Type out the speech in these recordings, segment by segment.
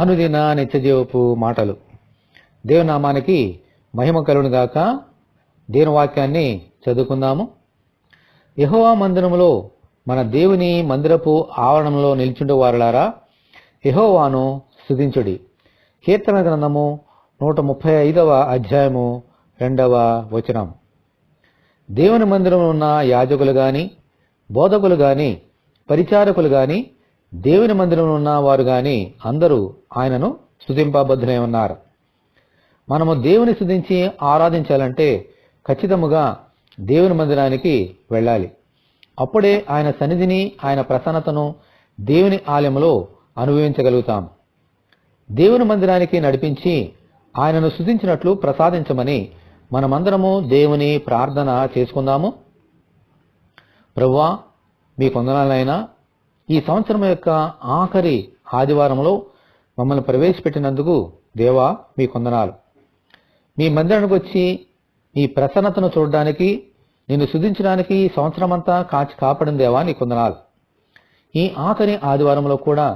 అనుదిన నిత్యజీవపు మాటలు. దేవుని నామానికి మహిమ కలుగును గాక. దేవుని వాక్యాన్ని చదువుకుందాము. యెహోవా మందిరములో మన దేవుని మందిరపు ఆవరణంలో నిల్చుండే వారులారా, యెహోవాను స్తుతించుడి. కీర్తన గ్రంథము 135వ అధ్యాయము 2వ వచనం. దేవుని మందిరంలో ఉన్న యాజకులు గాని, బోధకులు గాని, పరిచారకులు గాని, దేవుని మందిరంలో ఉన్న వారు గాని అందరూ ఆయనను స్తుతింపబద్ధులై ఉన్నారు. మనము దేవుని స్తుతించి ఆరాధించాలంటే ఖచ్చితముగా దేవుని మందిరానికి వెళ్ళాలి. అప్పుడే ఆయన సన్నిధిని, ఆయన ప్రసన్నతను దేవుని ఆలయంలో అనుభవించగలుగుతాం. దేవుని మందిరానికి నడిపించి ఆయనను స్తుతించినట్లు ప్రసాదించమని మనమందరము దేవుని ప్రార్థన చేసుకుందాము. ప్రభువా, మీ వందనాలైనా ఈ సంవత్సరం యొక్క ఆఖరి ఆదివారంలో మమ్మల్ని ప్రవేశపెట్టినందుకు దేవా మీ వందనాలు. మీ మందిరానికి వచ్చి మీ ప్రసన్నతను చూడడానికి, నిన్ను స్తుతించడానికి ఈ సంవత్సరం అంతా కాచి కాపాడిన దేవా నీ వందనాలు. ఈ ఆఖరి ఆదివారంలో కూడా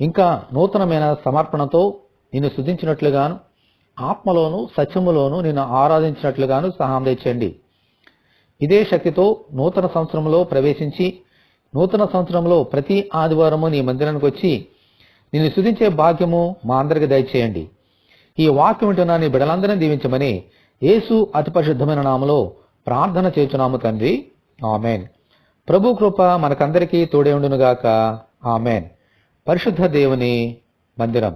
ఇంకా నూతనమైన సమర్పణతో నిన్ను స్తుతించినట్లుగాను, ఆత్మలోను సత్యములోను నిన్ను ఆరాధించినట్లుగాను సహాయం తెచ్చండి. ఇదే శక్తితో నూతన సంవత్సరంలో ప్రవేశించి నూతన సంవత్సరంలో ప్రతి ఆదివారము నీ మందిరానికి వచ్చి నిన్ను స్తుతించే భాగ్యము మా అందరికి దయచేయండి. ఈ వాక్యం వింటున్న నీ బిడ్డలందరినీ దీవించమని యేసు అతి పరిశుద్ధమైన నామములో ప్రార్థన చేస్తున్నాము తండ్రి, ఆమెన్. ప్రభు కృప మనకందరికీ తోడే ఉండునుగాక, ఆమెన్. పరిశుద్ధ దేవుని మందిరం.